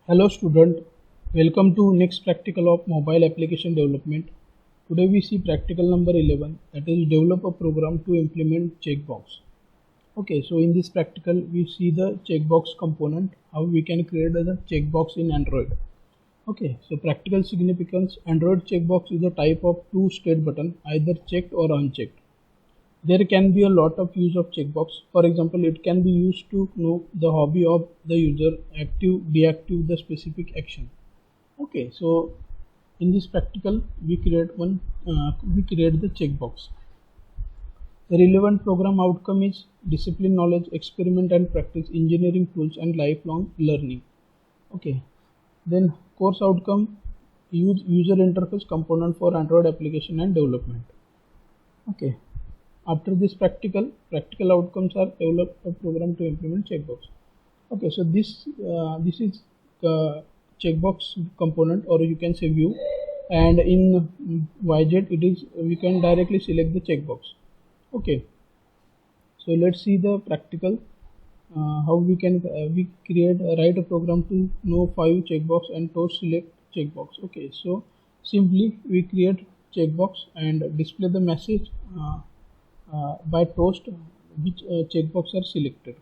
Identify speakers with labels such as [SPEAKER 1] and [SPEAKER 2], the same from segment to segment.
[SPEAKER 1] Hello student, welcome to next practical of mobile application development. Today we see practical number 11, that is develop a program to implement checkbox. Okay, so in this practical we see the checkbox component, how we can create the checkbox in Android. Okay, so practical significance, Android checkbox is a type of two state button, either checked or unchecked. There can be a lot of use of checkbox. For example, it can be used to know the hobby of the user, active, deactive the specific action. Okay, so in this practical, we create the checkbox. The relevant program outcome is discipline knowledge, experiment and practice, engineering tools, and lifelong learning. Okay, then course outcome, use user interface component for Android application and development. Okay. After this practical outcomes are develop a program to implement checkbox. Okay, so this is checkbox component, or you can say view, and in YZ it is we can directly select the checkbox. Okay, so let's see the practical how we can write a program to know 5 checkbox and toast select checkbox. Okay, so simply we create checkbox and display the message by toast which checkbox are selected.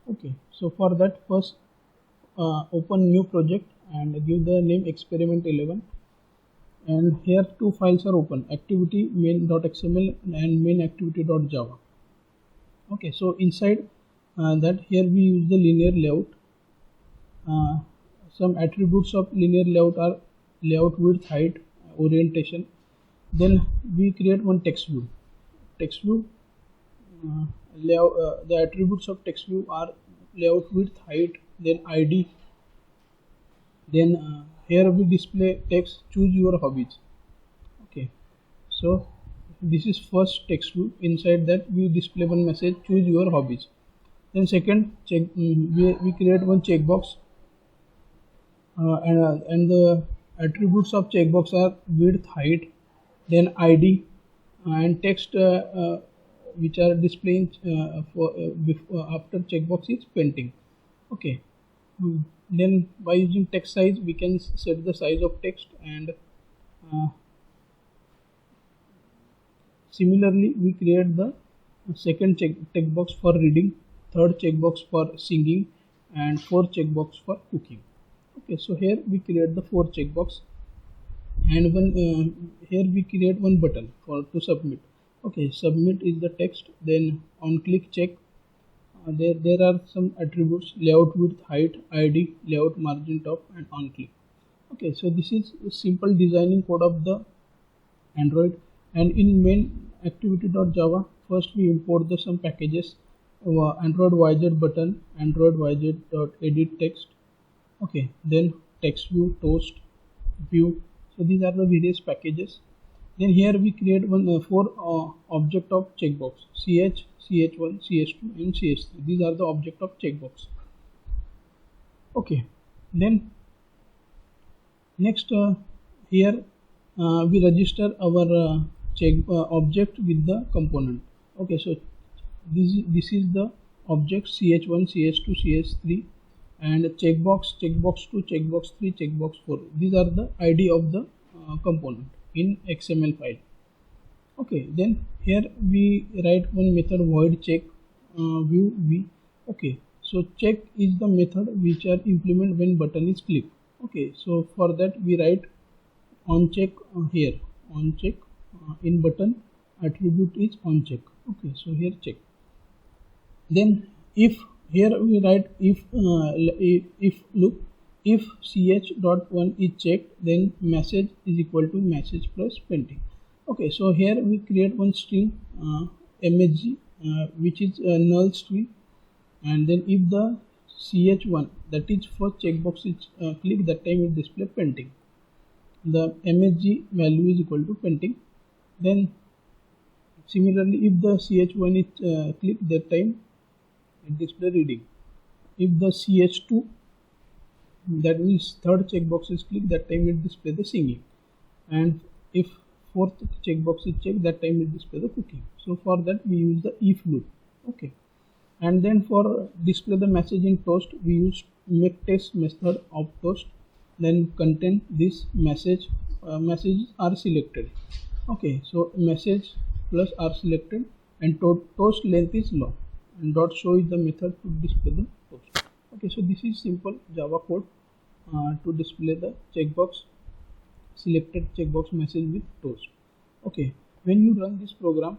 [SPEAKER 1] Okay, so for that first open new project and give the name experiment 11, and here two files are open, activity main.xml and main activity.java. Okay, so inside that here we use the linear layout. Some attributes of linear layout are layout width, height, orientation. Then we create one text view. The attributes of text view are layout width, height, then ID. Then here we display text, choose your hobbies. Okay, so this is first text view. Inside that we display one message, choose your hobbies. Then second we create one checkbox, and the attributes of checkbox are width, height, then ID, and text which are displaying after checkbox is painting. Okay, then by using text size we can set the size of text, and similarly we create the second checkbox for reading, third checkbox for singing, and fourth checkbox for cooking. Okay, so here we create the 4 checkbox, and here we create one button to submit. Okay, submit is the text, then on click check. There are some attributes, layout width, height, ID, layout margin top, and on click. Okay, so this is a simple designing code of the Android. And in main activity.java, first we import some packages, Android YZ button, Android YZ.edit text. Okay, then text view, toast, view. So these are the various packages. Then here we create 4 object of checkbox, ch, ch1, ch2, and ch3. These are the object of checkbox. Okay, then next here we register our object with the component. Okay, so this is the object ch1, ch2, ch3, and checkbox 2, checkbox 3, checkbox 4. These are the ID of the component in XML file. Okay, then here we write one method void check view v. Okay, so check is the method which are implemented when button is clicked. Okay, so for that we write on check here, on check in button attribute is on check. Okay, so here check. Then if here we write if loop, if ch.1 is checked, then message is equal to message plus painting. Okay, so here we create one string msg which is a null string, and then if the ch1, that is first checkbox is clicked, that time it display painting. The msg value is equal to painting. Then similarly if the ch1 is clicked, that time it display reading. If the ch2, that means third checkbox is clicked, that time it display the singing. And if fourth checkbox is checked, that time it display the cooking. So for that we use the if loop. Okay, and then for display the message in toast we use make test method of toast, then contain this message. Messages are selected. Okay, so message plus are selected, and toast length is long, and dot show is the method to display the toast. Okay, so this is simple Java code to display the checkbox, selected checkbox message with toast. Okay, when you run this program,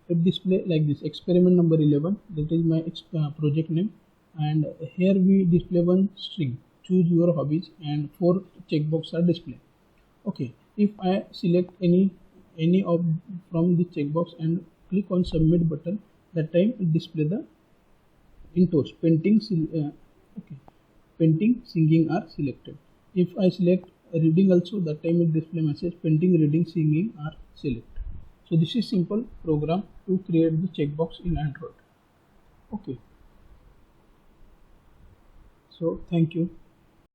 [SPEAKER 1] it display like this: experiment number 11, that is my project name, and here we display one string, choose your hobbies, and 4 checkboxes are displayed. Okay, if I select any of from the checkbox and click on submit button, that time it display the in toast painting, okay, painting, singing are selected. If I select reading also, that time it display message painting, reading, singing are selected. So this is simple program to create the checkbox in Android. Okay, so thank you.